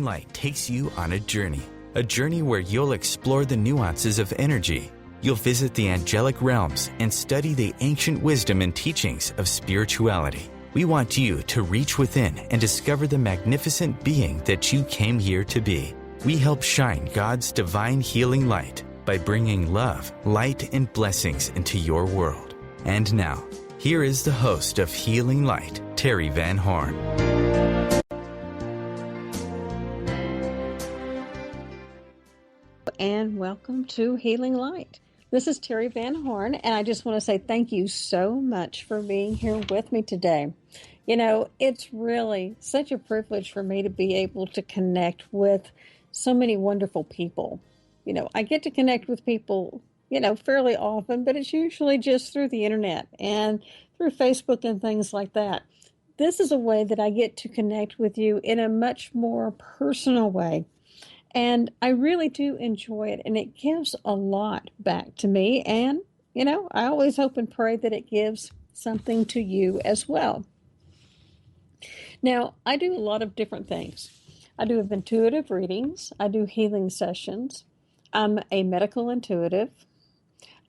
Healing Light takes you on a journey where you'll explore the nuances of energy. You'll visit the angelic realms and study the ancient wisdom and teachings of spirituality. We want you to reach within and discover the magnificent being that you came here to be. We help shine God's divine healing light by bringing love, light, and blessings into your world. And now, here is the host of Healing Light, Teri Van Horn. And welcome to Healing Light. This is Teri Van Horn, and I just want to say thank you so much for being here with me today. You know, it's really such a privilege for me to be able to connect with so many wonderful people. You know, I get to connect with people, fairly often, but it's usually just through the internet and through Facebook and things like that. This is a way that I get to connect with you in a much more personal way. And I really do enjoy it, and it gives a lot back to me. And, I always hope and pray that it gives something to you as well. Now, I do a lot of different things. I do intuitive readings. I do healing sessions. I'm a medical intuitive.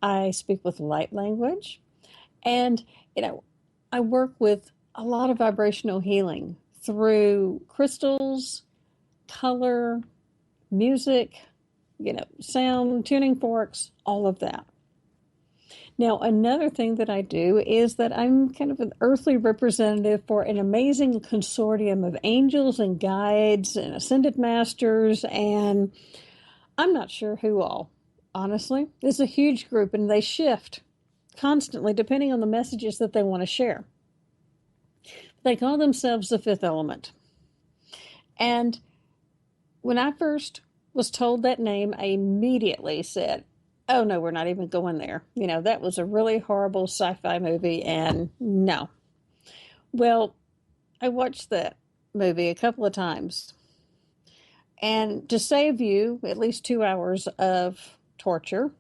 I speak with light language. And, I work with a lot of vibrational healing through crystals, color, music, sound, tuning forks, all of that. Now, another thing that I do is that I'm kind of an earthly representative for an amazing consortium of angels and guides and ascended masters, and I'm not sure who all, honestly. It's a huge group, and they shift constantly depending on the messages that they want to share. They call themselves the fifth element. And when I first was told that name, I immediately said, oh, no, we're not even going there. That was a really horrible sci-fi movie, and no. Well, I watched that movie a couple of times. And to save you at least 2 hours of torture,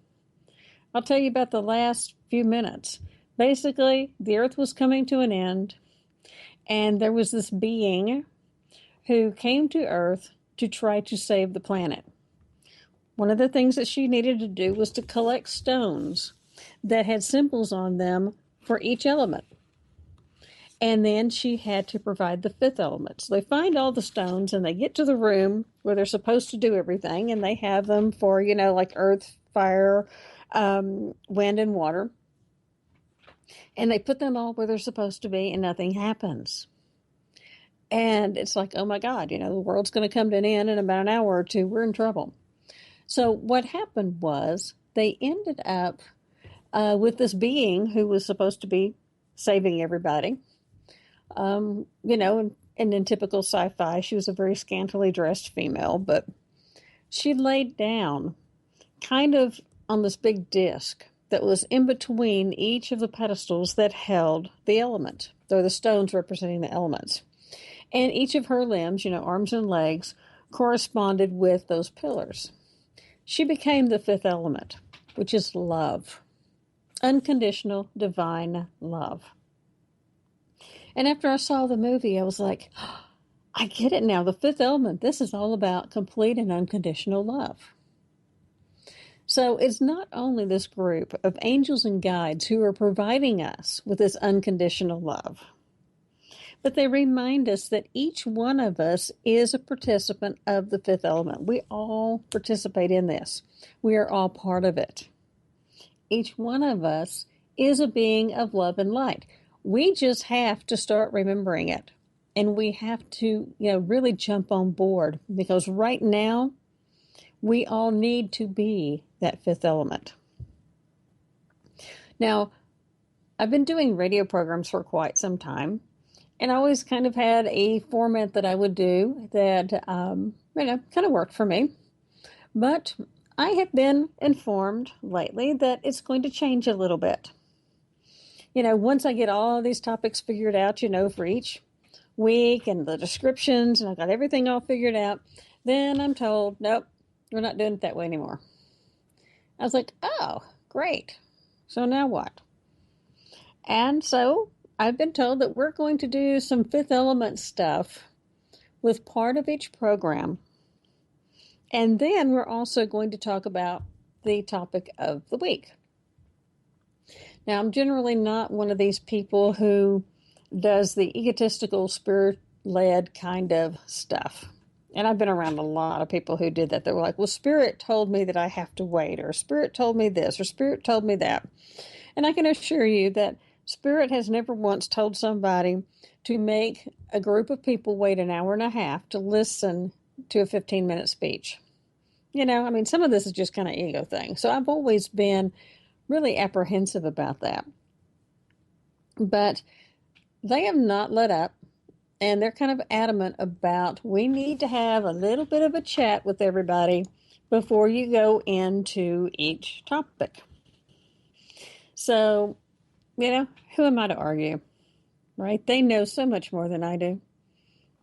I'll tell you about the last few minutes. Basically, the earth was coming to an end, and there was this being who came to earth to try to save the planet. One of the things that she needed to do was to collect stones that had symbols on them for each element. And then she had to provide the fifth element. So they find all the stones and they get to the room where they're supposed to do everything, and they have them for, like earth, fire, wind, and water. And they put them all where they're supposed to be, and nothing happens. And it's like, oh my God, the world's going to come to an end in about an hour or two. We're in trouble. So what happened was they ended up with this being who was supposed to be saving everybody. And in typical sci-fi, she was a very scantily dressed female, but she laid down kind of on this big disc that was in between each of the pedestals that held the element. They're the stones representing the elements. And each of her limbs, arms and legs, corresponded with those pillars. She became the fifth element, which is love. Unconditional, divine love. And after I saw the movie, I was like, oh, I get it now. The fifth element, this is all about complete and unconditional love. So it's not only this group of angels and guides who are providing us with this unconditional love, but they remind us that each one of us is a participant of the fifth element. We all participate in this. We are all part of it. Each one of us is a being of love and light. We just have to start remembering it. And we have to, really jump on board, because right now we all need to be that fifth element. Now, I've been doing radio programs for quite some time. And I always kind of had a format that I would do that, kind of worked for me. But I have been informed lately that it's going to change a little bit. Once I get all these topics figured out, for each week and the descriptions, and I've got everything all figured out, then I'm told, nope, we're not doing it that way anymore. I was like, oh, great. So now what? And so I've been told that we're going to do some fifth element stuff with part of each program. And then we're also going to talk about the topic of the week. Now, I'm generally not one of these people who does the egotistical, spirit-led kind of stuff. And I've been around a lot of people who did that. They were like, well, Spirit told me that I have to wait, or Spirit told me this, or Spirit told me that. And I can assure you that Spirit has never once told somebody to make a group of people wait an hour and a half to listen to a 15-minute speech. You know, I mean, some of this is just kind of ego thing. So I've always been really apprehensive about that. But they have not let up, and they're kind of adamant about we need to have a little bit of a chat with everybody before you go into each topic. So, you know, who am I to argue, right? They know so much more than I do.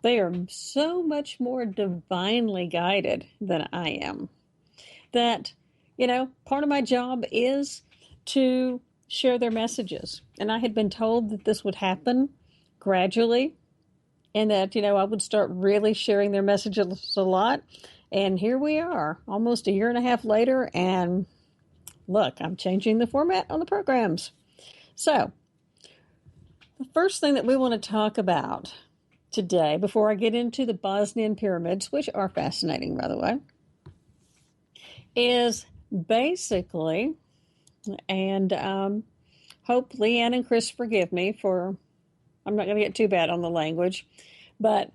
They are so much more divinely guided than I am that, you know, part of my job is to share their messages. And I had been told that this would happen gradually and that, you know, I would start really sharing their messages a lot. And here we are, almost a year and a half later, and look, I'm changing the format on the programs. So, the first thing that we want to talk about today, before I get into the Bosnian Pyramids, which are fascinating, by the way, is basically, and hope Leanne and Chris forgive me for, I'm not going to get too bad on the language, but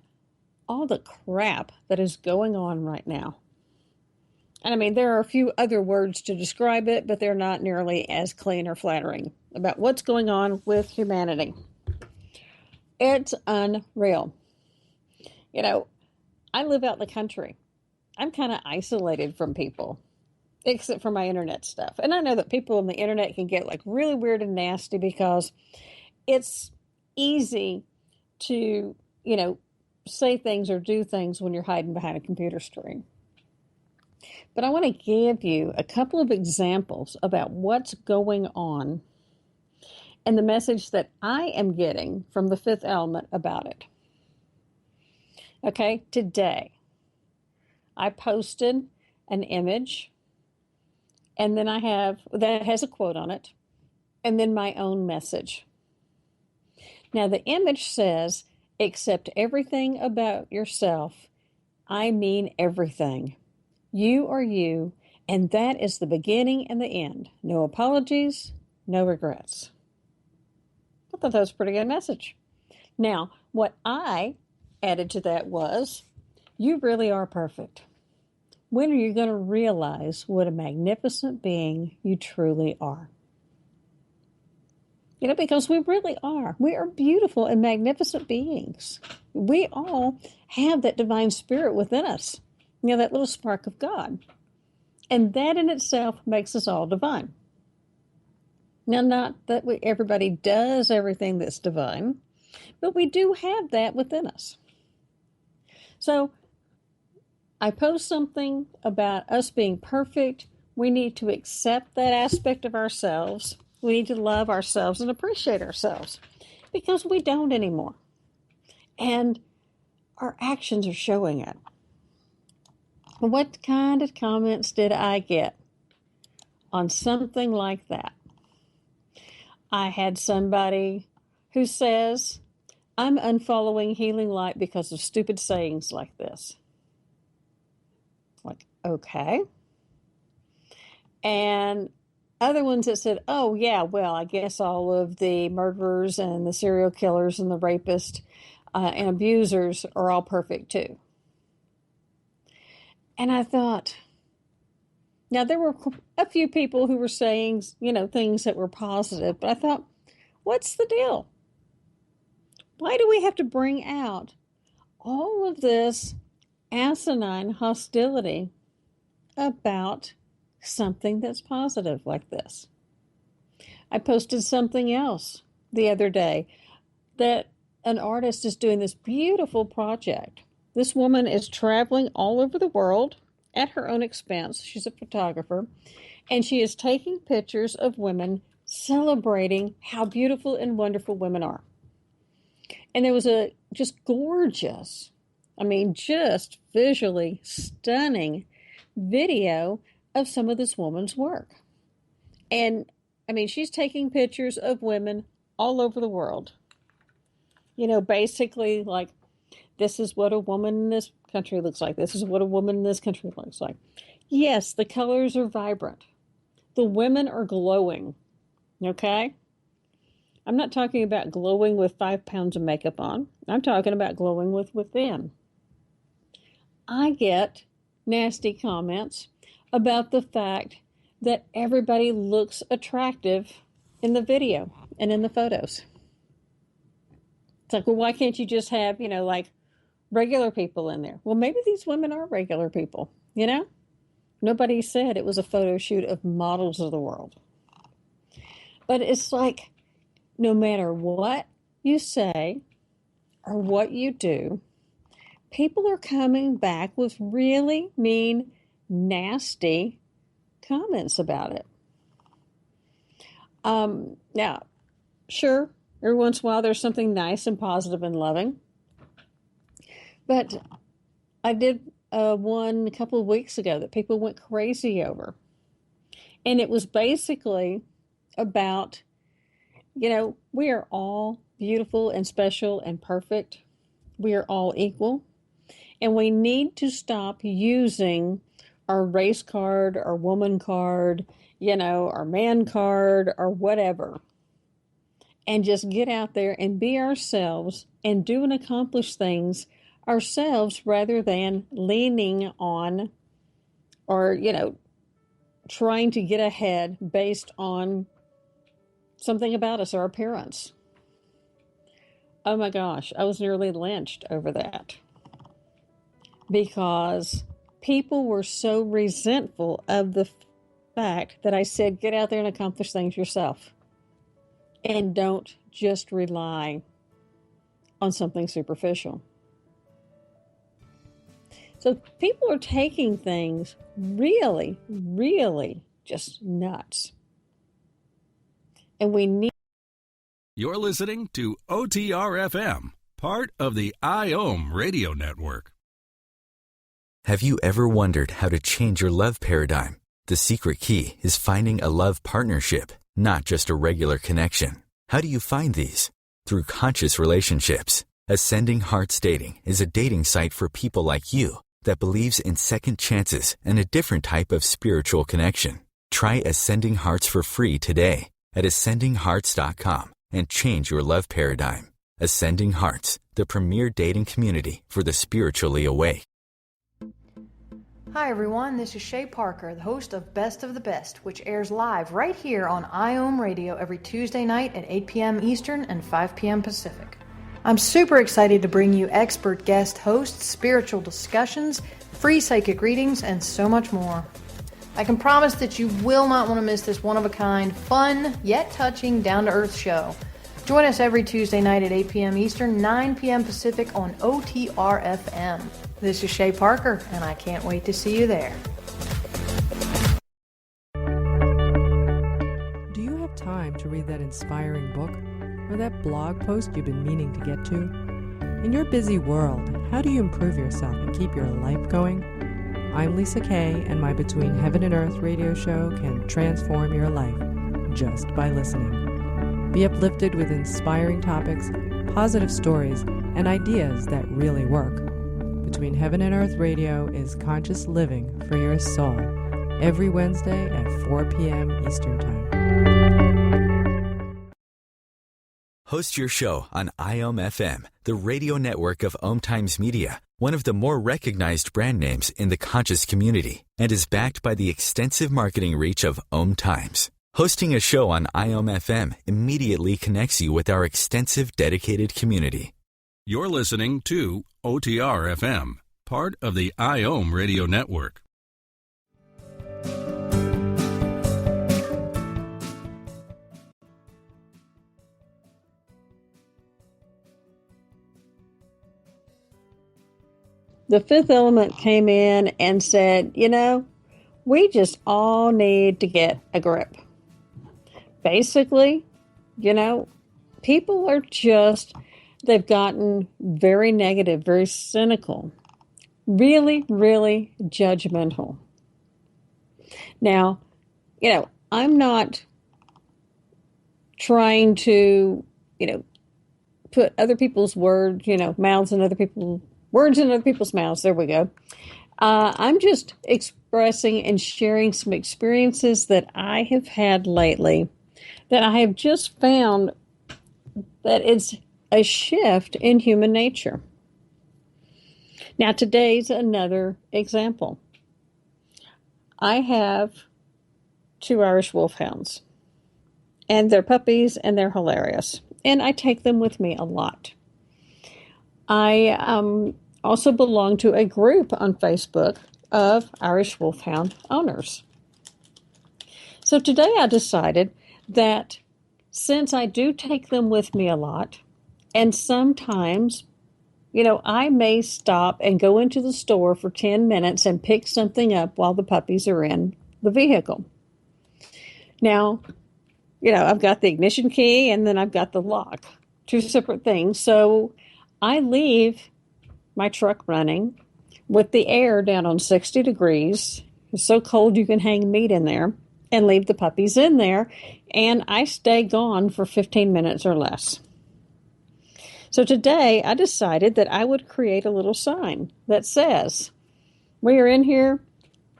all the crap that is going on right now. And I mean, there are a few other words to describe it, but they're not nearly as clean or flattering about what's going on with humanity. It's unreal. You know, I live out in the country. I'm kind of isolated from people, except for my internet stuff. And I know that people on the internet can get like really weird and nasty because it's easy to, you know, say things or do things when you're hiding behind a computer screen. But I want to give you a couple of examples about what's going on and the message that I am getting from the fifth element about it. Okay, today I posted an image, and then I have, that has a quote on it, and then my own message. Now the image says, accept everything about yourself. I mean everything. You are you, and that is the beginning and the end. No apologies, no regrets. I thought that was a pretty good message. Now, what I added to that was, you really are perfect. When are you going to realize what a magnificent being you truly are? You know, because we really are. We are beautiful and magnificent beings. We all have that divine spirit within us. You know, that little spark of God. And that in itself makes us all divine. Now, not that everybody does everything that's divine, but we do have that within us. So, I post something about us being perfect. We need to accept that aspect of ourselves. We need to love ourselves and appreciate ourselves because we don't anymore. And our actions are showing it. What kind of comments did I get on something like that? I had somebody who says, I'm unfollowing Healing Light because of stupid sayings like this. Like, okay. And other ones that said, oh, yeah, well, I guess all of the murderers and the serial killers and the rapists and abusers are all perfect too. And I thought, now there were a few people who were saying, you know, things that were positive, but I thought, what's the deal? Why do we have to bring out all of this asinine hostility about something that's positive like this? I posted something else the other day that an artist is doing this beautiful project. This woman is traveling all over the world at her own expense. She's a photographer, and she is taking pictures of women celebrating how beautiful and wonderful women are. And there was a just gorgeous I mean, just visually stunning video of some of this woman's work. And I mean, she's taking pictures of women all over the world. Basically, like, this is what a woman in this country looks like. This is what a woman in this country looks like. Yes, the colors are vibrant. The women are glowing. Okay? I'm not talking about glowing with 5 pounds of makeup on. I'm talking about glowing within. I get nasty comments about the fact that everybody looks attractive in the video and in the photos. It's like, well, why can't you just have, like regular people in there? Well, maybe these women are regular people, Nobody said it was a photo shoot of models of the world. But it's like, no matter what you say or what you do, people are coming back with really mean, nasty comments about it. Now, sure, every once in a while there's something nice and positive and loving. But I did one a couple of weeks ago that people went crazy over. And it was basically about, we are all beautiful and special and perfect. We are all equal. And we need to stop using our race card, our woman card, our man card, or whatever. And just get out there and be ourselves and do and accomplish things ourselves rather than leaning on or, trying to get ahead based on something about us, our appearance. Oh my gosh, I was nearly lynched over that because people were so resentful of the fact that I said, get out there and accomplish things yourself and don't just rely on something superficial. So people are taking things really, really just nuts. And we need. You're listening to OTR-FM, part of the IOM radio network. Have you ever wondered how to change your love paradigm? The secret key is finding a love partnership, not just a regular connection. How do you find these? Through conscious relationships. Ascending Hearts Dating is a dating site for people like you that believes in second chances and a different type of spiritual connection. Try Ascending Hearts for free today at ascendinghearts.com and change your love paradigm. Ascending Hearts, the premier dating community for the spiritually awake. Hi everyone, this is Shay Parker, the host of Best of the Best, which airs live right here on IOM Radio every Tuesday night at 8 p.m. Eastern and 5 p.m. Pacific. I'm super excited to bring you expert guest hosts, spiritual discussions, free psychic readings, and so much more. I can promise that you will not want to miss this one-of-a-kind, fun, yet touching, down-to-earth show. Join us every Tuesday night at 8 p.m. Eastern, 9 p.m. Pacific on OTR-FM. This is Shay Parker, and I can't wait to see you there. Do you have time to read that inspiring book or that blog post you've been meaning to get to? In your busy world, how do you improve yourself and keep your life going? I'm Lisa Kay, and my Between Heaven and Earth radio show can transform your life just by listening. Be uplifted with inspiring topics, positive stories, and ideas that really work. Between Heaven and Earth Radio is conscious living for your soul every Wednesday at 4 p.m. Eastern Time. Host your show on IOM FM, the radio network of OMTimes Media, one of the more recognized brand names in the conscious community, and is backed by the extensive marketing reach of OMTimes. Hosting a show on IOM FM immediately connects you with our extensive dedicated community. You're listening to OTR-FM, part of the IOM radio network. The fifth element came in and said, we just all need to get a grip. Basically, people are just they've gotten very negative, very cynical, really, really judgmental. Now, I'm not trying to, put other people's words, mouths in other people's words in other people's mouths. There we go. I'm just expressing and sharing some experiences that I have had lately that I have just found that it's a shift in human nature. Now, today's another example. I have 2 Irish Wolfhounds, and they're puppies, and they're hilarious, and I take them with me a lot. I also belong to a group on Facebook of Irish Wolfhound owners. So today I decided that since I do take them with me a lot, and sometimes, I may stop and go into the store for 10 minutes and pick something up while the puppies are in the vehicle. Now, I've got the ignition key and then I've got the lock, 2 separate things. So I leave my truck running with the air down on 60 degrees. It's so cold you can hang meat in there, and leave the puppies in there. And I stay gone for 15 minutes or less. So today I decided that I would create a little sign that says, we are in here,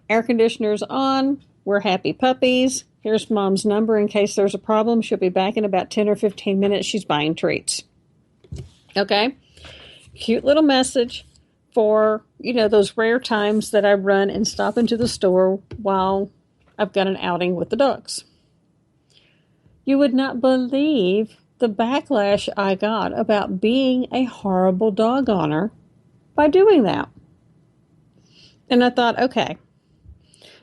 air conditioner's on, we're happy puppies. Here's Mom's number in case there's a problem. She'll be back in about 10 or 15 minutes. She's buying treats. Okay? Cute little message for, those rare times that I run and stop into the store while I've got an outing with the dogs. You would not believe the backlash I got about being a horrible dog owner by doing that. And I thought, okay,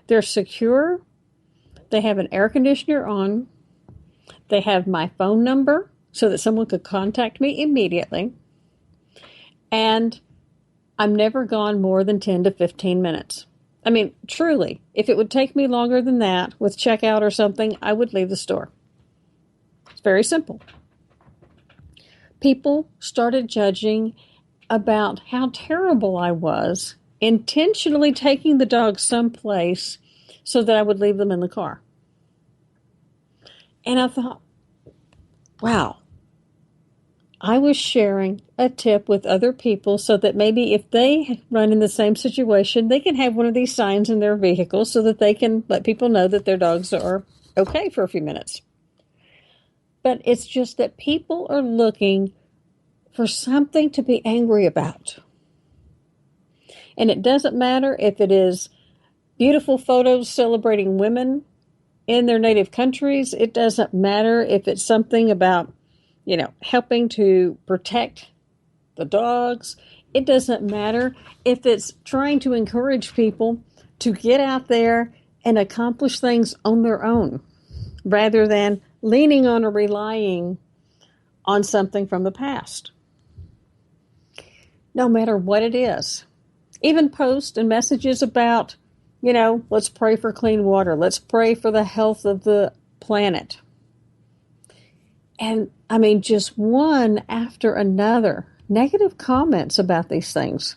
they're secure. They have an air conditioner on. They have my phone number so that someone could contact me immediately. And I'm never gone more than 10 to 15 minutes. I mean, truly, if it would take me longer than that with checkout or something, I would leave the store. It's very simple. People started judging about how terrible I was, intentionally taking the dogs someplace so that I would leave them in the car. And I thought, wow, I was sharing a tip with other people so that maybe if they run in the same situation, they can have one of these signs in their vehicle so that they can let people know that their dogs are okay for a few minutes. But it's just that people are looking for something to be angry about. And it doesn't matter if it is beautiful photos celebrating women in their native countries. It doesn't matter if it's something about, helping to protect the dogs. It doesn't matter if it's trying to encourage people to get out there and accomplish things on their own rather than leaning on or relying on something from the past. No matter what it is. Even posts and messages about, let's pray for clean water. Let's pray for the health of the planet. And just one after another, negative comments about these things.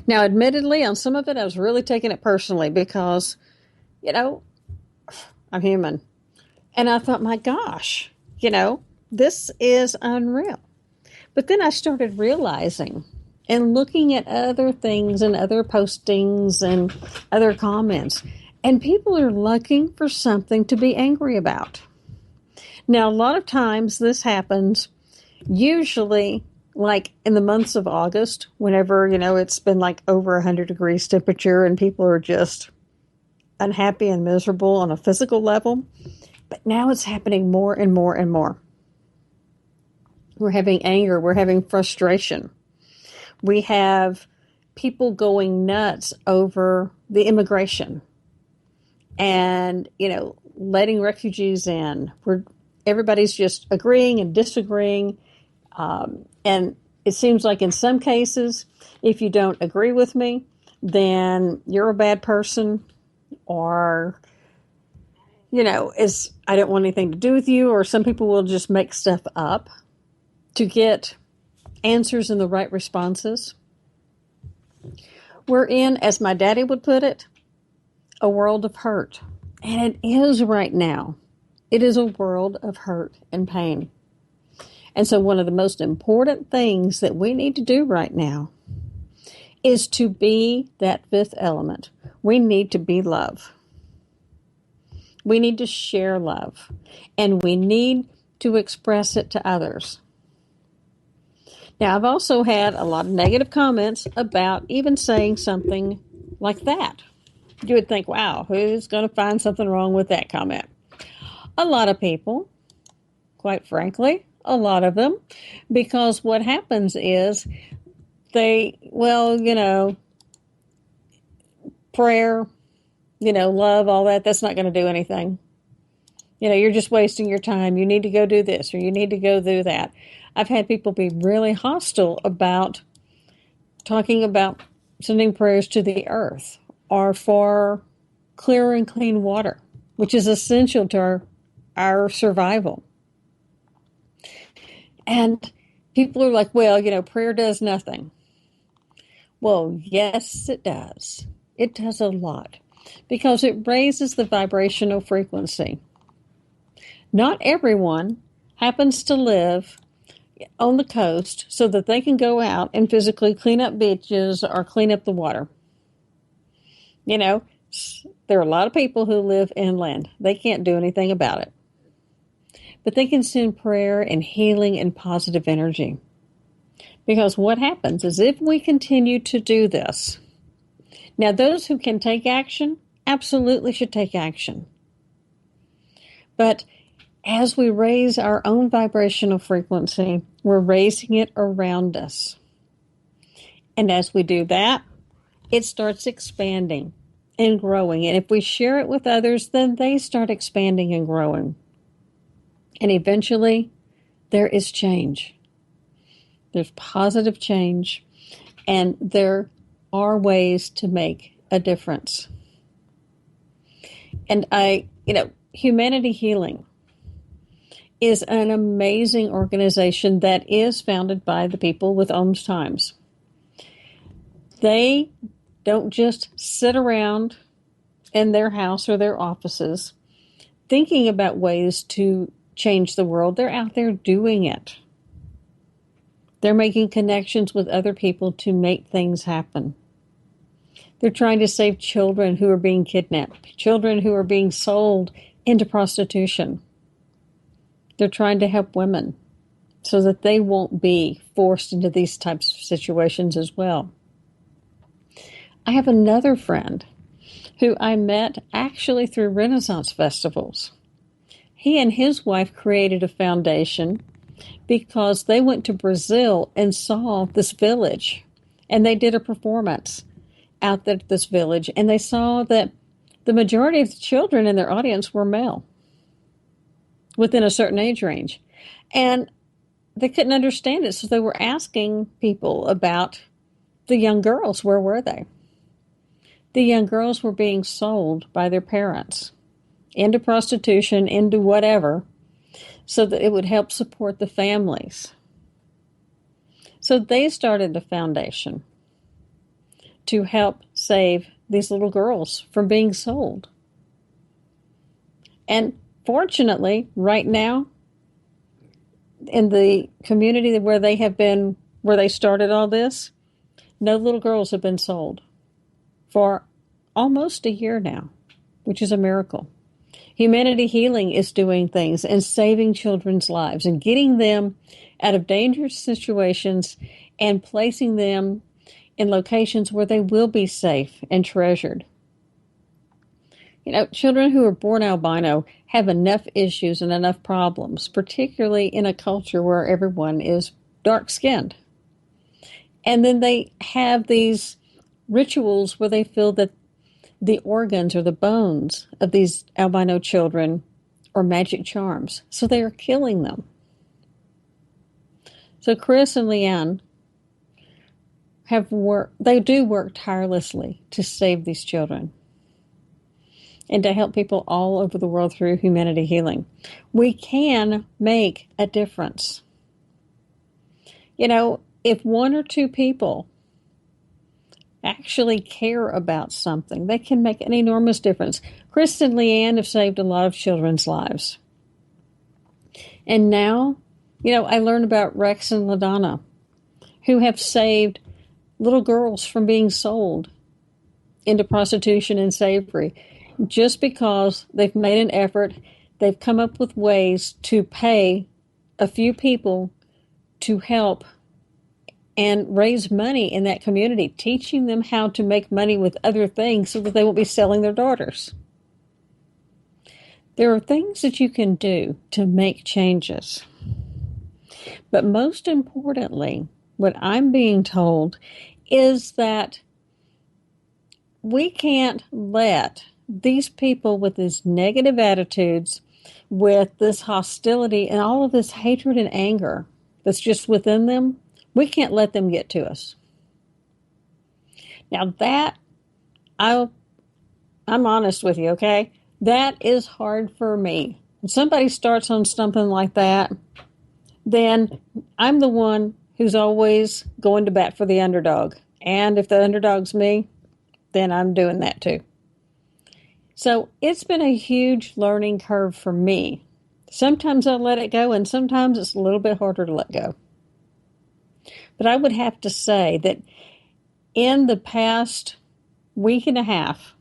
Now, admittedly, on some of it, I was really taking it personally because, I'm human. And I thought, my gosh, this is unreal. But then I started realizing and looking at other things and other postings and other comments. And people are looking for something to be angry about. Now, a lot of times this happens usually like in the months of August, whenever, it's been like over 100 degrees temperature and people are just unhappy and miserable on a physical level. But now it's happening more and more and more. We're having anger. We're having frustration. We have people going nuts over the immigration and, letting refugees in. Everybody's just agreeing and disagreeing. And it seems like in some cases, if you don't agree with me, then you're a bad person or, I don't want anything to do with you, or some people will just make stuff up. to get answers and the right responses. We're in, as my daddy would put it, a world of hurt. And it is right now. It is a world of hurt and pain. And so one of the most important things that we need to do right now is to be that fifth element. We need to be love. We need to share love. And we need to express it to others. Now, I've also had a lot of negative comments about even saying something like that. You would think, wow, who's going to find something wrong with that comment? A lot of people, quite frankly, a lot of them, because what happens is prayer, love, all that, that's not going to do anything. You're just wasting your time. You need to go do this or you need to go do that. I've had people be really hostile about talking about sending prayers to the earth or for clear and clean water, which is essential to our survival. And people are like, well, prayer does nothing. Well, yes, it does. It does a lot because it raises the vibrational frequency. Not everyone happens to live on the coast so that they can go out and physically clean up beaches or clean up the water. There are a lot of people who live inland. They can't do anything about it. But they can send prayer and healing and positive energy. Because what happens is if we continue to do this, now those who can take action absolutely should take action. But as we raise our own vibrational frequency, we're raising it around us. And as we do that, it starts expanding and growing. And if we share it with others, then they start expanding and growing. And eventually, there is change. There's positive change. And there are ways to make a difference. And Humanity Healing is an amazing organization that is founded by the people with OMTimes. They don't just sit around in their house or their offices thinking about ways to change the world. They're out there doing it. They're making connections with other people to make things happen. They're trying to save children who are being kidnapped, children who are being sold into prostitution. They're trying to help women so that they won't be forced into these types of situations as well. I have another friend who I met actually through Renaissance festivals. He and his wife created a foundation because they went to Brazil and saw this village, and they did a performance out at this village, and they saw that the majority of the children in their audience were male within a certain age range. And they couldn't understand it, so they were asking people about the young girls. Where were they? The young girls were being sold by their parents into prostitution, into whatever, so that it would help support the families. So they started a foundation to help save these little girls from being sold. And fortunately, right now, in the community where they started all this, no little girls have been sold for almost a year now, which is a miracle. Humanity Healing is doing things and saving children's lives and getting them out of dangerous situations and placing them in locations where they will be safe and treasured. Children who are born albino have enough issues and enough problems, particularly in a culture where everyone is dark-skinned. And then they have these rituals where they feel that the organs or the bones of these albino children are magic charms. So they are killing them. So Chris and Leanne they do work tirelessly to save these children and to help people all over the world through Humanity Healing. We can make a difference. If one or two people actually care about something, they can make an enormous difference. Chris and Leanne have saved a lot of children's lives. And now, I learned about Rex and LaDonna, who have saved little girls from being sold into prostitution and slavery just because they've made an effort. They've come up with ways to pay a few people to help and raise money in that community, teaching them how to make money with other things so that they won't be selling their daughters. There are things that you can do to make changes. But most importantly, what I'm being told is that we can't let these people with these negative attitudes, with this hostility and all of this hatred and anger that's just within them, we can't let them get to us. Now that, I'm honest with you, okay? That is hard for me. When somebody starts on something like that, then I'm the one who's always going to bat for the underdog. And if the underdog's me, then I'm doing that too. So it's been a huge learning curve for me. Sometimes I let it go, and sometimes it's a little bit harder to let go. But I would have to say that in the past week and a half,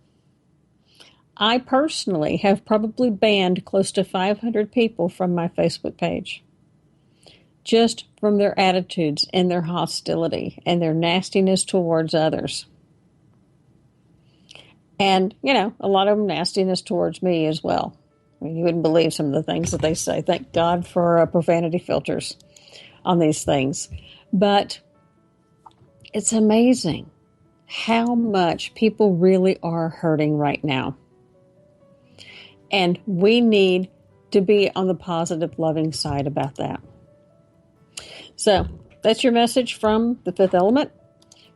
I personally have probably banned close to 500 people from my Facebook page, just from their attitudes and their hostility and their nastiness towards others. And, a lot of them nastiness towards me as well. I mean, you wouldn't believe some of the things that they say. Thank God for profanity filters on these things. But it's amazing how much people really are hurting right now. And we need to be on the positive, loving side about that. So that's your message from the Fifth Element.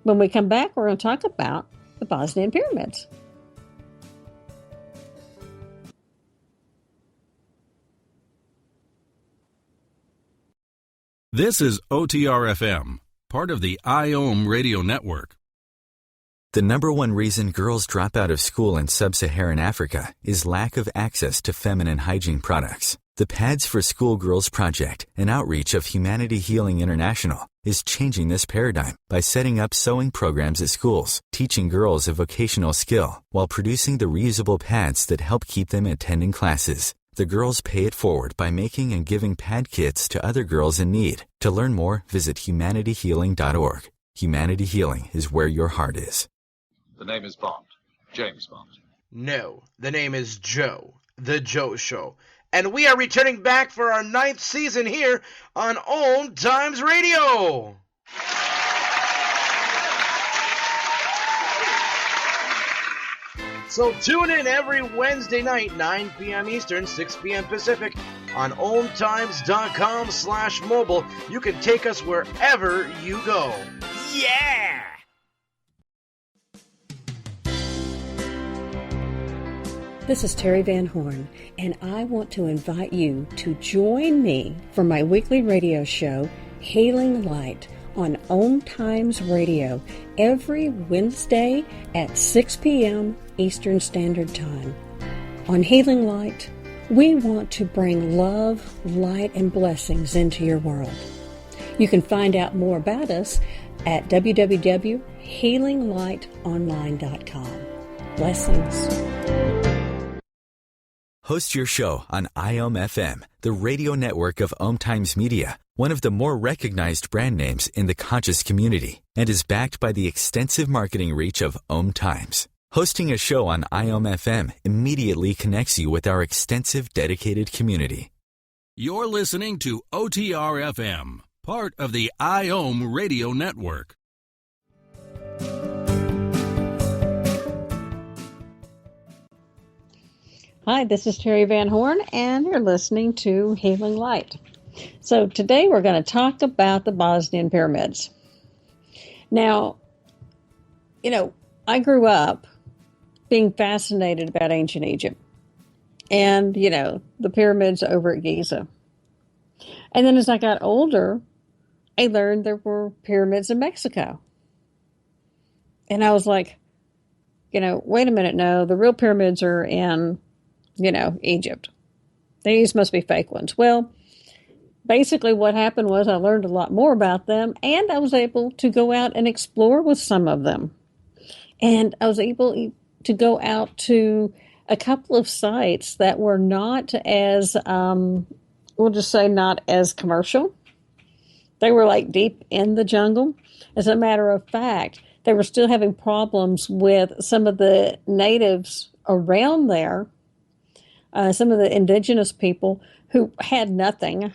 When we come back, we're going to talk about the Bosnian Pyramids. This is OTR-FM, part of the IOM radio network. The number one reason girls drop out of school in sub-Saharan Africa is lack of access to feminine hygiene products. The Pads for Schoolgirls Project, an outreach of Humanity Healing International, is changing this paradigm by setting up sewing programs at schools, teaching girls a vocational skill, while producing the reusable pads that help keep them attending classes. The girls pay it forward by making and giving pad kits to other girls in need. To learn more, visit humanityhealing.org. Humanity Healing is where your heart is. The name is Bond. James Bond. No, the name is Joe. The Joe Show. And we are returning back for our 9th season here on OMTimes Radio. So tune in every Wednesday night, 9 p.m. Eastern, 6 p.m. Pacific, on OMTimes.com/mobile. You can take us wherever you go. Yeah! This is Teri Van Horn, and I want to invite you to join me for my weekly radio show, Healing Light, on OMTimes Radio, every Wednesday at 6 p.m. Eastern Standard Time. On Healing Light, we want to bring love, light, and blessings into your world. You can find out more about us at www.healinglightonline.com. Blessings. Host your show on IOM FM, the radio network of OMTimes Media, one of the more recognized brand names in the conscious community, and is backed by the extensive marketing reach of OMTimes. Hosting a show on IOM FM immediately connects you with our extensive dedicated community. You're listening to OTR-FM, part of the IOM radio network. Hi, this is Teri Van Horn, and you're listening to Healing Light. So today we're going to talk about the Bosnian Pyramids. Now, I grew up being fascinated about ancient Egypt and, the pyramids over at Giza. And then as I got older, I learned there were pyramids in Mexico. And I was like, wait a minute, no, the real pyramids are in, Egypt. These must be fake ones. Well, basically what happened was I learned a lot more about them, and I was able to go out and explore with some of them. And I was able to go out to a couple of sites that were not as, we'll just say not as commercial. They were like deep in the jungle. As a matter of fact, they were still having problems with some of the natives around there, some of the indigenous people who had nothing.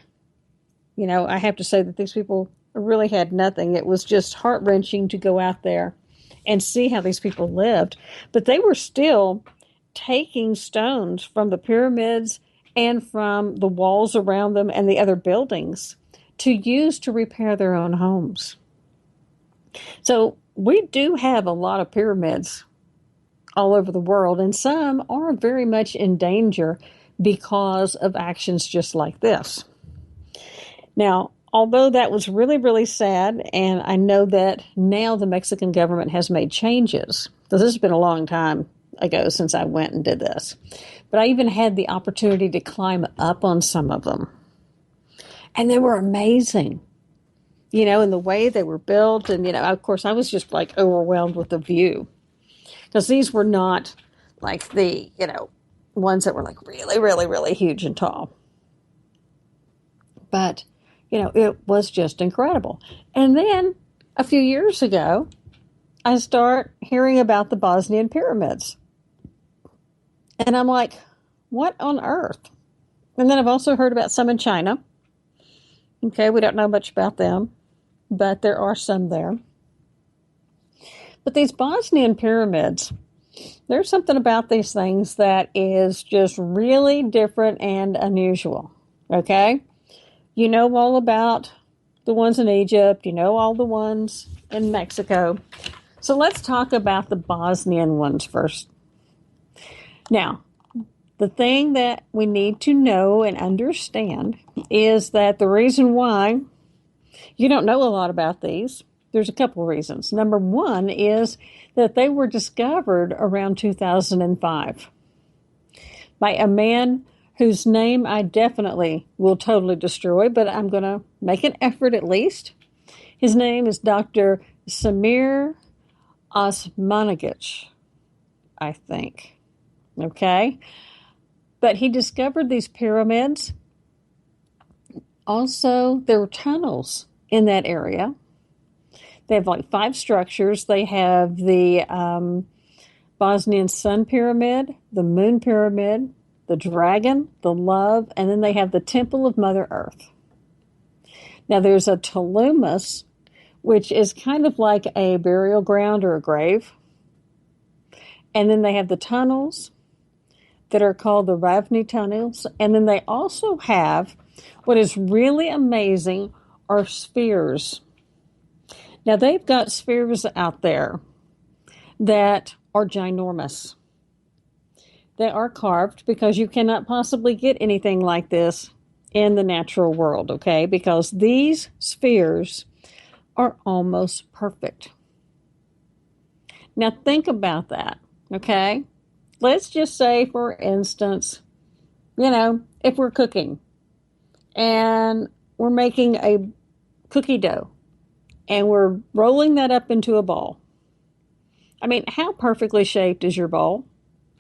I have to say that these people really had nothing. It was just heart-wrenching to go out there and see how these people lived. But they were still taking stones from the pyramids and from the walls around them and the other buildings to use to repair their own homes. So we do have a lot of pyramids all over the world, and some are very much in danger because of actions just like this. Now, although that was really, really sad, and I know that now the Mexican government has made changes, because this has been a long time ago since I went and did this, but I even had the opportunity to climb up on some of them. And they were amazing, in the way they were built. And, of course, I was just like overwhelmed with the view, because these were not like the, ones that were like really, really, really huge and tall. But, it was just incredible. And then a few years ago, I start hearing about the Bosnian Pyramids. And I'm like, what on earth? And then I've also heard about some in China. Okay, we don't know much about them, but there are some there. But these Bosnian Pyramids, there's something about these things that is just really different and unusual. Okay? You know all about the ones in Egypt. You know all the ones in Mexico. So let's talk about the Bosnian ones first. Now, the thing that we need to know and understand is that the reason why you don't know a lot about these, there's a couple of reasons. Number one is that they were discovered around 2005 by a man whose name I definitely will totally destroy, but I'm going to make an effort at least. His name is Dr. Samir Osmanagic, I think. Okay? But he discovered these pyramids. Also, there were tunnels in that area. They have like 5 structures. They have the Bosnian Sun Pyramid, the Moon Pyramid, the Dragon, the Love, and then they have the Temple of Mother Earth. Now, there's a Tulumus, which is kind of like a burial ground or a grave. And then they have the tunnels that are called the Ravni tunnels. And then they also have what is really amazing are spheres. Now, they've got spheres out there that are ginormous. They are carved because you cannot possibly get anything like this in the natural world, okay? Because these spheres are almost perfect. Now, think about that, okay? Let's just say, for instance, if we're cooking and we're making a cookie dough and we're rolling that up into a ball. I mean, how perfectly shaped is your ball?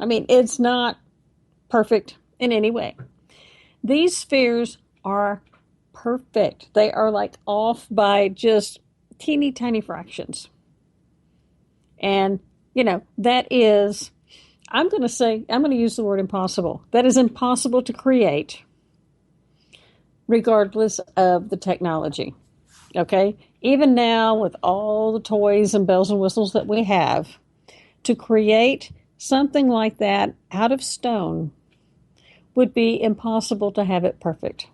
I mean, it's not perfect in any way. These spheres are perfect. They are like off by just teeny tiny fractions. And, that is, I'm going to use the word impossible. That is impossible to create regardless of the technology. Okay? Even now, with all the toys and bells and whistles that we have, to create something like that out of stone would be impossible to have it perfect.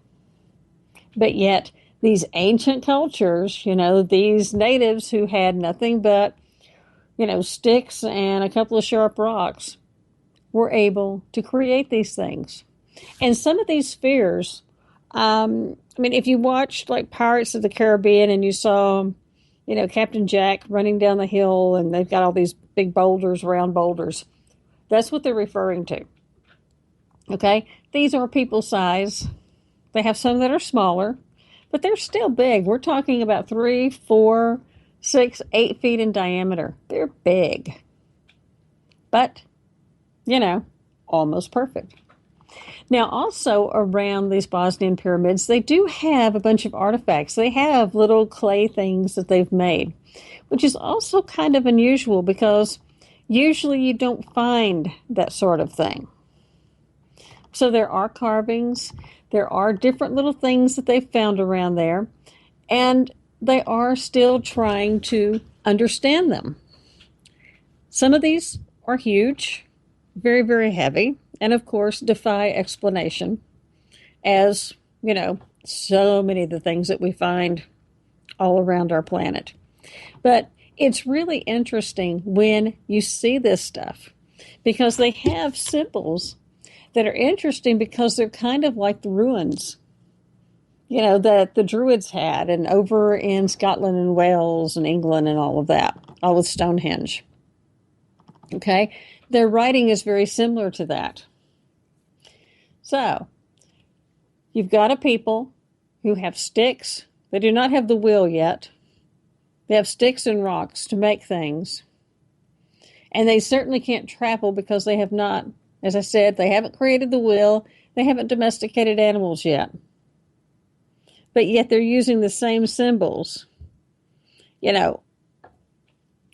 But yet, these ancient cultures, these natives who had nothing but, sticks and a couple of sharp rocks, were able to create these things. And some of these spheres, I mean, if you watched like Pirates of the Caribbean and you saw, Captain Jack running down the hill and they've got all these big boulders, round boulders, that's what they're referring to. Okay? These are people size. They have some that are smaller, but they're still big. We're talking about 3, 4, 6, 8 feet in diameter. They're big. But, almost perfect. Now, also around these Bosnian pyramids, they do have a bunch of artifacts. They have little clay things that they've made, which is also kind of unusual because usually you don't find that sort of thing. So there are carvings, there are different little things that they've found around there, and they are still trying to understand them. Some of these are huge, very, very heavy, and of course defy explanation, as, so many of the things that we find all around our planet. But it's really interesting when you see this stuff, because they have symbols that are interesting because they're kind of like the ruins, that the Druids had, and over in Scotland and Wales and England and all of that, all with Stonehenge. Okay? Their writing is very similar to that. So, you've got a people who have sticks. They do not have the will yet. They have sticks and rocks to make things. And they certainly can't travel because they have not, as I said, they haven't created the will. They haven't domesticated animals yet. But yet they're using the same symbols,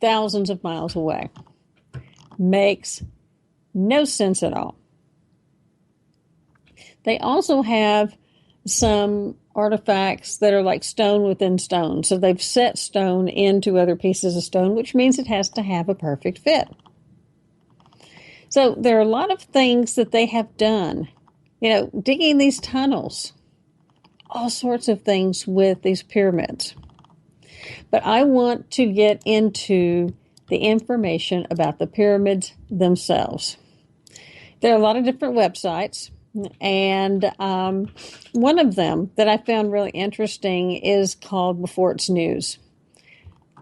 thousands of miles away. Makes no sense at all. They also have some artifacts that are like stone within stone. So they've set stone into other pieces of stone, which means it has to have a perfect fit. So there are a lot of things that they have done, digging these tunnels, all sorts of things with these pyramids. But I want to get into the information about the pyramids themselves. There are a lot of different websites, and one of them that I found really interesting is called Before It's News.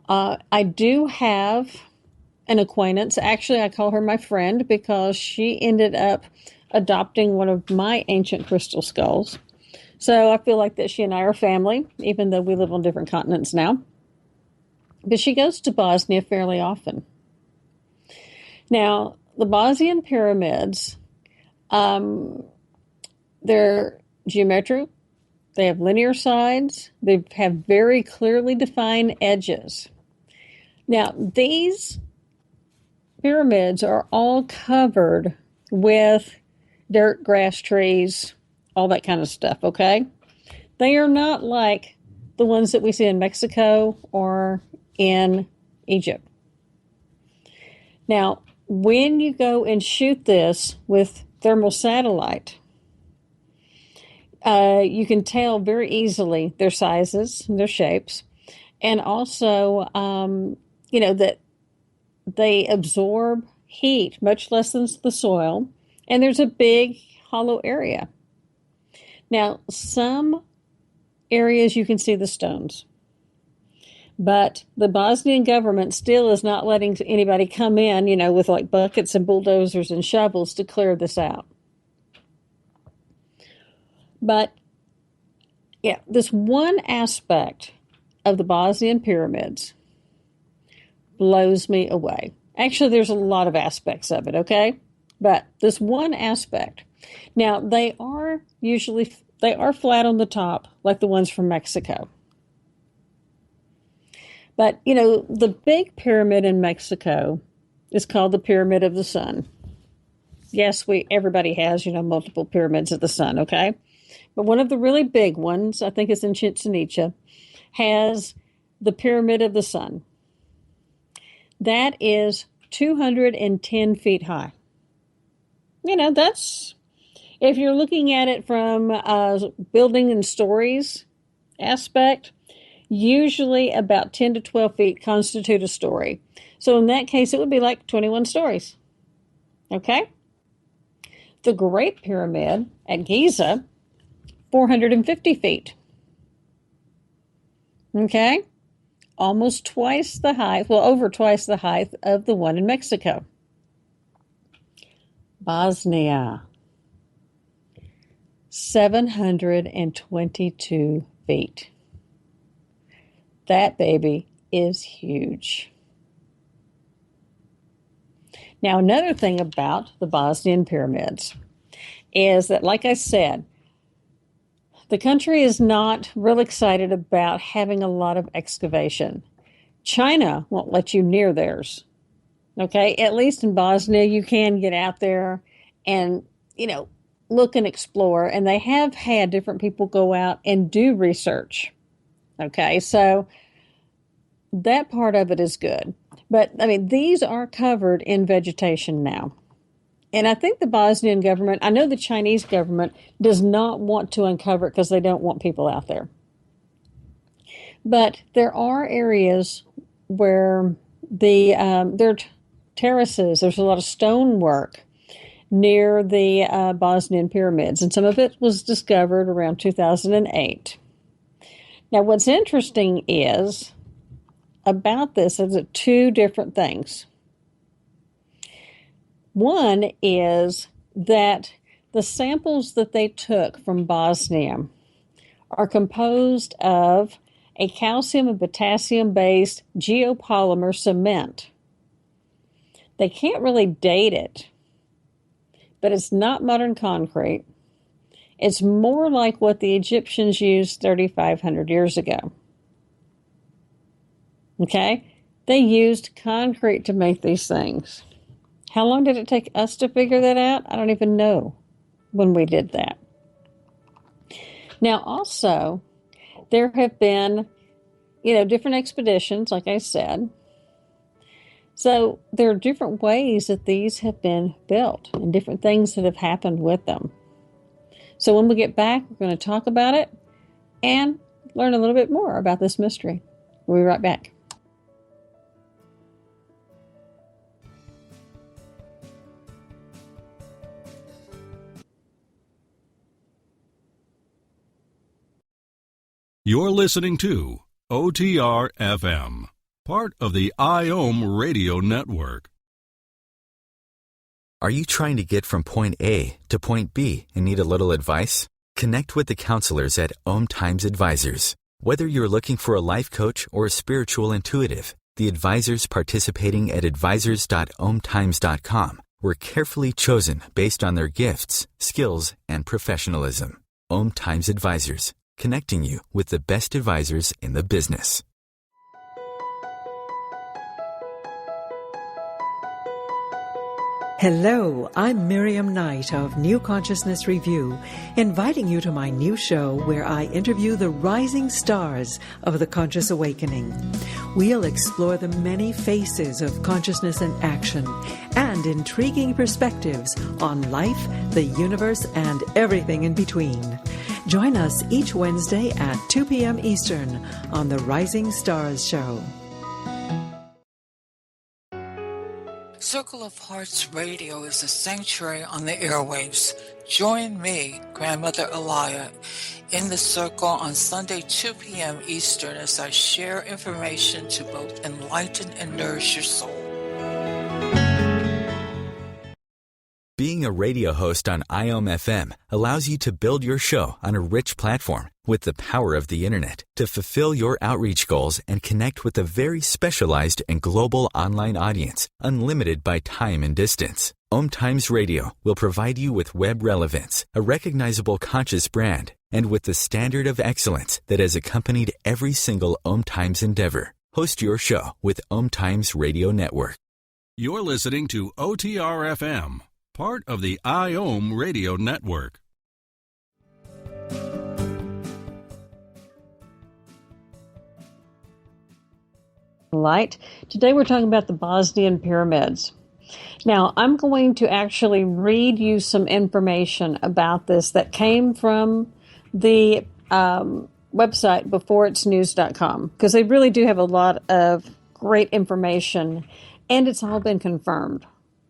I do have an acquaintance. Actually, I call her my friend because she ended up adopting one of my ancient crystal skulls. So I feel like that she and I are family, even though we live on different continents now. But she goes to Bosnia fairly often. Now, the Bosnian pyramids, they're geometric. They have linear sides. They have very clearly defined edges. Now, these pyramids are all covered with dirt, grass, trees, all that kind of stuff, okay? They are not like the ones that we see in Mexico or in Egypt. Now, when you go and shoot this with thermal satellite, you can tell very easily their sizes and their shapes, and also, that they absorb heat much less than the soil, and there's a big hollow area. Now, some areas you can see the stones, but the Bosnian government still is not letting anybody come in, with like buckets and bulldozers and shovels to clear this out. But, this one aspect of the Bosnian pyramids blows me away. Actually, there's a lot of aspects of it, okay? But this one aspect. Now, they are flat on the top, like the ones from Mexico. But, the big pyramid in Mexico is called the Pyramid of the Sun. Yes, everybody has, multiple pyramids of the sun, okay? But one of the really big ones, I think it's in Chichen Itza, has the Pyramid of the Sun. That is 210 feet high. That's, if you're looking at it from a building and stories aspect, usually about 10 to 12 feet constitute a story. So in that case, it would be like 21 stories. Okay? The Great Pyramid at Giza, 450 feet. Okay? Almost twice the height, well, over twice the height of the one in Mexico. Bosnia, 722 feet. That baby is huge. Now, another thing about the Bosnian Pyramids is that, like I said, the country is not real excited about having a lot of excavation. China won't let you near theirs. Okay, at least in Bosnia, you can get out there and, look and explore. And they have had different people go out and do research. Okay, so that part of it is good. But, these are covered in vegetation now. And I think the Bosnian government, I know the Chinese government does not want to uncover it because they don't want people out there. But there are areas where there are terraces, there's a lot of stonework near the Bosnian Pyramids, and some of it was discovered around 2008. Now, what's interesting is about this is two different things. One is that the samples that they took from Bosnia are composed of a calcium and potassium-based geopolymer cement. They can't really date it, but it's not modern concrete. It's more like what the Egyptians used 3,500 years ago. Okay? They used concrete to make these things. How long did it take us to figure that out? I don't even know when we did that. Now, also, there have been, different expeditions, like I said. So there are different ways that these have been built and different things that have happened with them. So when we get back, we're going to talk about it and learn a little bit more about this mystery. We'll be right back. You're listening to OTR FM, part of the IOM radio network. Are you trying to get from point A to point B and need a little advice? Connect with the counselors at OMTimes Advisors. Whether you're looking for a life coach or a spiritual intuitive, the advisors participating at advisors.omtimes.com were carefully chosen based on their gifts, skills, and professionalism. OMTimes Advisors, connecting you with the best advisors in the business. Hello, I'm Miriam Knight of New Consciousness Review, inviting you to my new show where I interview the rising stars of the conscious awakening. We'll explore the many faces of consciousness in action and intriguing perspectives on life, the universe, and everything in between. Join us each Wednesday at 2 p.m. Eastern on the Rising Stars Show. Circle of Hearts Radio is a sanctuary on the airwaves. Join me, Grandmother Elia, in the circle on Sunday, 2 p.m. Eastern as I share information to both enlighten and nourish your soul. Being a radio host on IOM FM allows you to build your show on a rich platform with the power of the internet to fulfill your outreach goals and connect with a very specialized and global online audience, unlimited by time and distance. OMTimes Radio will provide you with web relevance, a recognizable conscious brand, and with the standard of excellence that has accompanied every single OMTimes endeavor. Host your show with OMTimes Radio Network. You're listening to OTR FM, part of the IOM radio network. Light. Today we're talking about the Bosnian Pyramids. Now, I'm going to actually read you some information about this that came from the website beforeitsnews.com, because they really do have a lot of great information, and it's all been confirmed.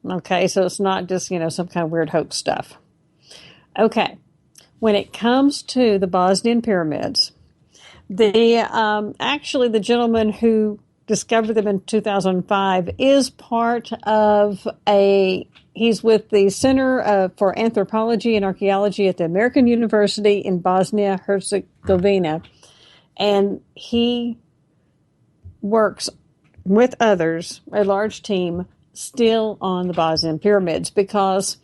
Okay, so it's not just, some kind of weird hoax stuff. Okay, when it comes to the Bosnian Pyramids, actually the gentleman who discovered them in 2005 is part of he's with the Center for Anthropology and Archaeology at the American University in Bosnia-Herzegovina, and he works with others, a large team, still on the Bosnian Pyramids, because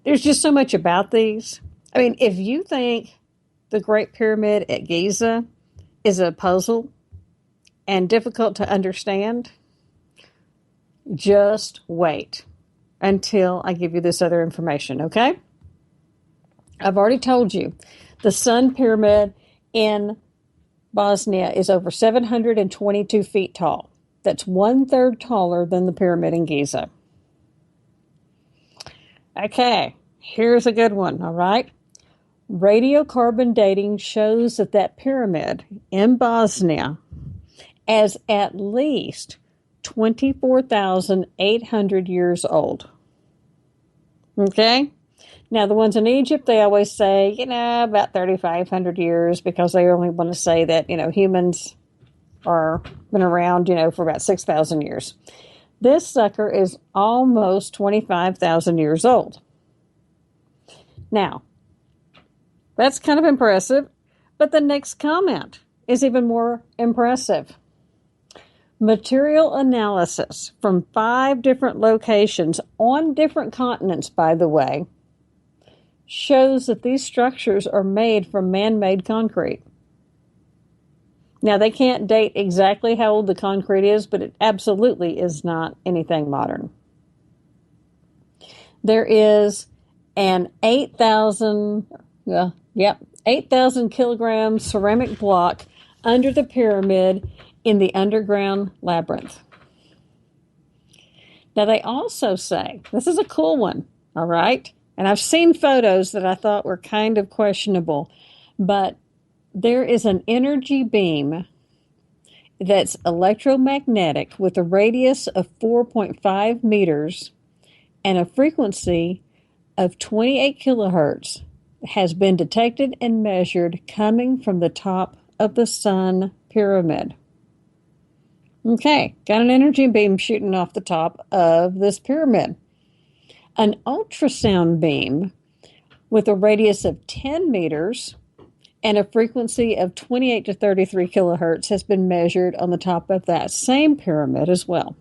there's just so much about these. I mean, if you think the Great Pyramid at Giza is a puzzle and difficult to understand, just wait until I give you this other information, okay? I've already told you the Sun Pyramid in Bosnia is over 722 feet tall. That's 1/3 taller than the pyramid in Giza. Okay, here's a good one, all right? Radiocarbon dating shows that pyramid in Bosnia as at least 24,800 years old. Okay? Now, the ones in Egypt, they always say, about 3,500 years, because they only want to say that, humans are been around, for about 6,000 years. This sucker is almost 25,000 years old. Now, that's kind of impressive, but the next comment is even more impressive. Material analysis from 5 different locations on different continents, by the way, shows that these structures are made from man-made concrete. Now, they can't date exactly how old the concrete is, but it absolutely is not anything modern. There is an 8,000 kilogram ceramic block under the pyramid in the underground labyrinth. Now, they also say, this is a cool one, all right? And I've seen photos that I thought were kind of questionable, but there is an energy beam that's electromagnetic with a radius of 4.5 meters and a frequency of 28 kilohertz has been detected and measured coming from the top of the Sun Pyramid. Okay, got an energy beam shooting off the top of this pyramid. An ultrasound beam with a radius of 10 meters and a frequency of 28 to 33 kilohertz has been measured on the top of that same pyramid as well.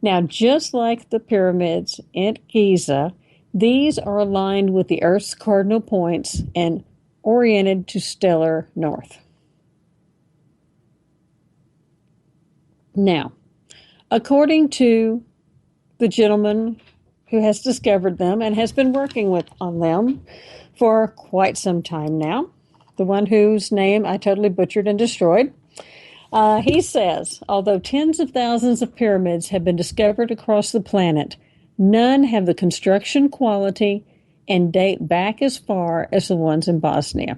Now, just like the pyramids at Giza, these are aligned with the Earth's cardinal points and oriented to stellar north. Now, according to the gentleman who has discovered them and has been working on them for quite some time now, the one whose name I totally butchered and destroyed, he says, although tens of thousands of pyramids have been discovered across the planet, none have the construction quality and date back as far as the ones in Bosnia.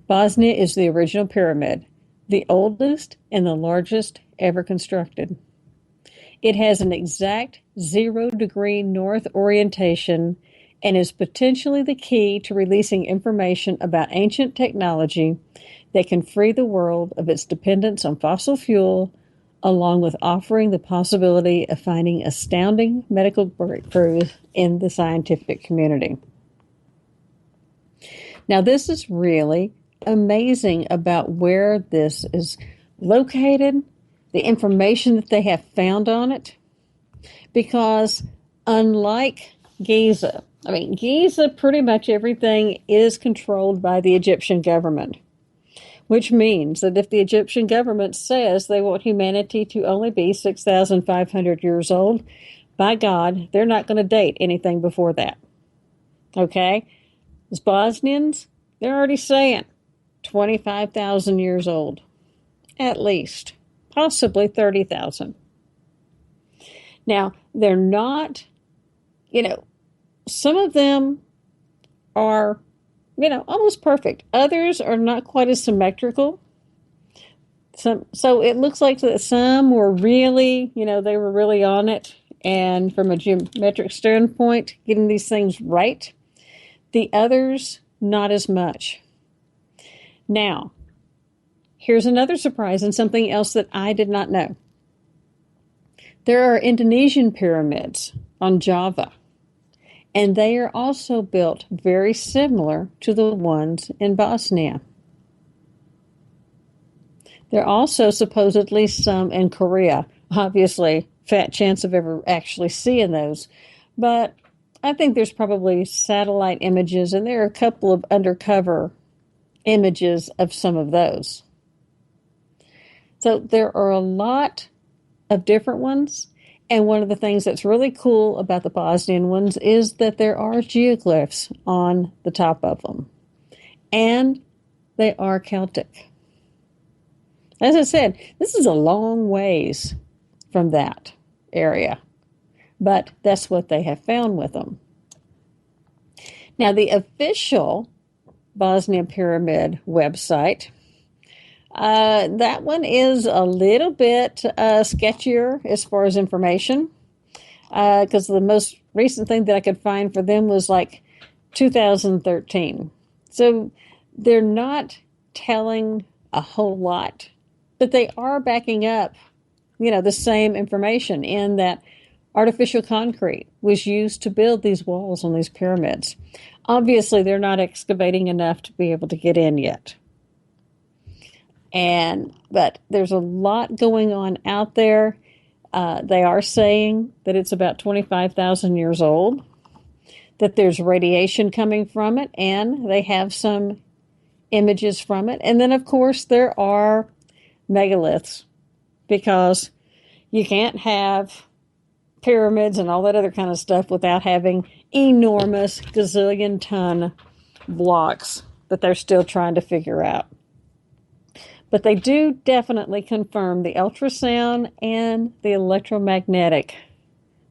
Bosnia is the original pyramid, the oldest and the largest ever constructed. It has an exact 0-degree north orientation and is potentially the key to releasing information about ancient technology that can free the world of its dependence on fossil fuel, along with offering the possibility of finding astounding medical breakthroughs in the scientific community. Now, this is really amazing about where this is located, the information that they have found on it, because unlike Giza, Giza, pretty much everything is controlled by the Egyptian government, which means that if the Egyptian government says they want humanity to only be 6,500 years old, by God, they're not going to date anything before that. Okay? As Bosnians, they're already saying 25,000 years old, at least, possibly 30,000. Now, they're not, some of them are, almost perfect. Others are not quite as symmetrical. So it looks like that some were really, they were really on it. And from a geometric standpoint, getting these things right. The others, not as much. Now, here's another surprise and something else that I did not know. There are Indonesian pyramids on Java, and they are also built very similar to the ones in Bosnia. There are also supposedly some in Korea. Obviously, fat chance of ever actually seeing those. But I think there's probably satellite images, and there are a couple of undercover images of some of those. So there are a lot of different ones. And one of the things that's really cool about the Bosnian ones is that there are geoglyphs on the top of them. And they are Celtic. As I said, this is a long ways from that area. But that's what they have found with them. Now, the official Bosnian Pyramid website, that one is a little bit sketchier as far as information, because the most recent thing that I could find for them was like 2013. So they're not telling a whole lot, but they are backing up, the same information in that artificial concrete was used to build these walls on these pyramids. Obviously, they're not excavating enough to be able to get in yet. But there's a lot going on out there. They are saying that it's about 25,000 years old, that there's radiation coming from it, and they have some images from it. And then, of course, there are megaliths, because you can't have pyramids and all that other kind of stuff without having enormous gazillion-ton blocks that they're still trying to figure out. But they do definitely confirm the ultrasound and the electromagnetic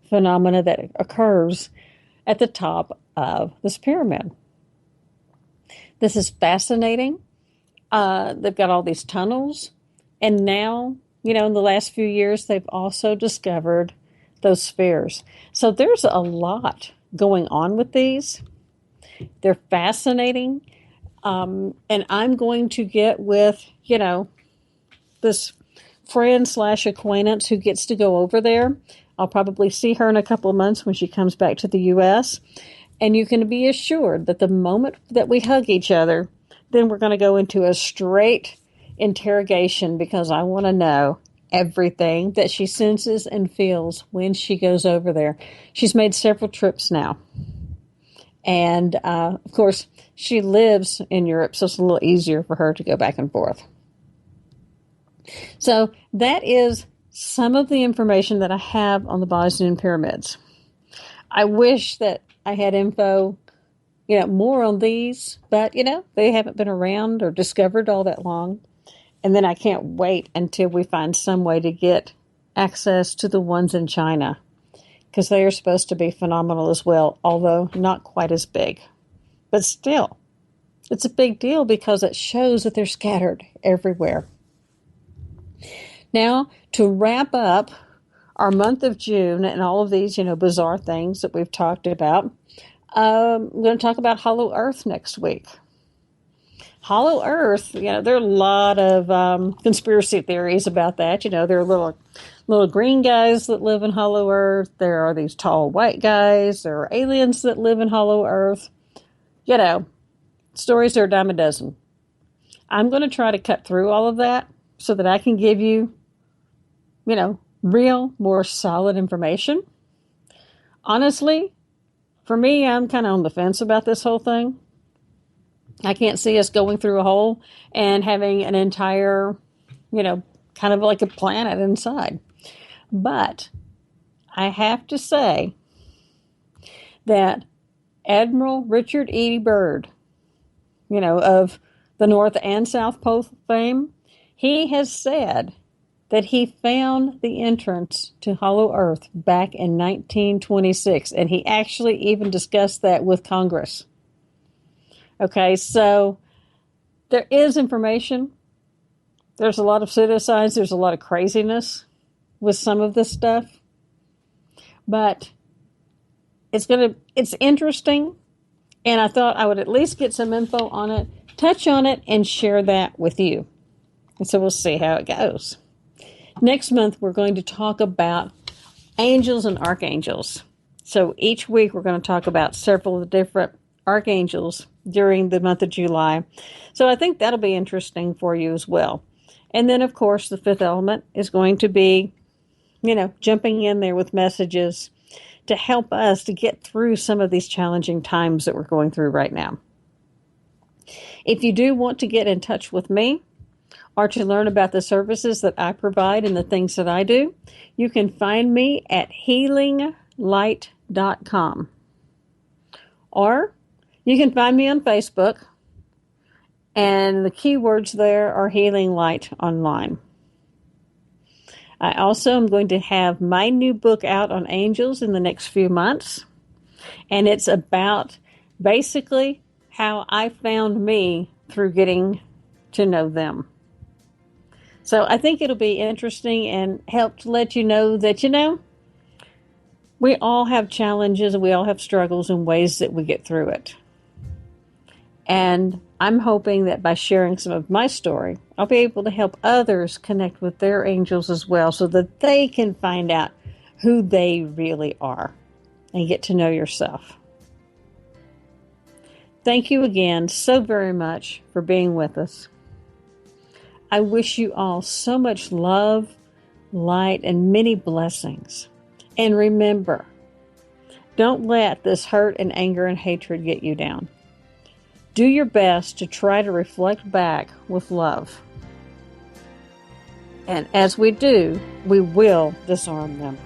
phenomena that occurs at the top of this pyramid. This is fascinating. They've got all these tunnels. And now, in the last few years, they've also discovered those spheres. So there's a lot going on with these. They're fascinating. And I'm going to get with, this friend/acquaintance who gets to go over there. I'll probably see her in a couple of months when she comes back to the U.S. And you can be assured that the moment that we hug each other, then we're going to go into a straight interrogation, because I want to know everything that she senses and feels when she goes over there. She's made several trips now. And, of course, she lives in Europe, so it's a little easier for her to go back and forth. So that is some of the information that I have on the Bosnian Pyramids. I wish that I had info, more on these, but, they haven't been around or discovered all that long. And then I can't wait until we find some way to get access to the ones in China, because they are supposed to be phenomenal as well, although not quite as big. But still, it's a big deal because it shows that they're scattered everywhere. Now, to wrap up our month of June and all of these, bizarre things that we've talked about, I'm going to talk about Hollow Earth next week. Hollow Earth, there are a lot of conspiracy theories about that. There are little green guys that live in Hollow Earth. There are these tall white guys. There are aliens that live in Hollow Earth. Stories are a dime a dozen. I'm going to try to cut through all of that so that I can give you, real, more solid information. Honestly, for me, I'm kind of on the fence about this whole thing. I can't see us going through a hole and having an entire, kind of like a planet inside. But I have to say that Admiral Richard E. Byrd, of the North and South Pole fame, he has said that he found the entrance to Hollow Earth back in 1926, and he actually even discussed that with Congress. Okay, so there is information. There's a lot of pseudoscience. There's a lot of craziness with some of this stuff. But it's interesting, And I thought I would at least get some info on it, touch on it, and share that with you. And so we'll see how it goes. Next month, we're going to talk about angels and archangels. So each week, we're going to talk about several of the different archangels during the month of July. So I think that'll be interesting for you as well. And then, of course, the fifth element is going to be, jumping in there with messages to help us to get through some of these challenging times that we're going through right now. If you do want to get in touch with me or to learn about the services that I provide and the things that I do, you can find me at healinglight.com. Or you can find me on Facebook, and the keywords there are Healing Light Online. I also am going to have my new book out on angels in the next few months, and it's about basically how I found me through getting to know them. So I think it'll be interesting and help to let you know that, we all have challenges and we all have struggles and ways that we get through it. And I'm hoping that by sharing some of my story, I'll be able to help others connect with their angels as well so that they can find out who they really are and get to know yourself. Thank you again so very much for being with us. I wish you all so much love, light, and many blessings. And remember, don't let this hurt and anger and hatred get you down. Do your best to try to reflect back with love. And as we do, we will disarm them.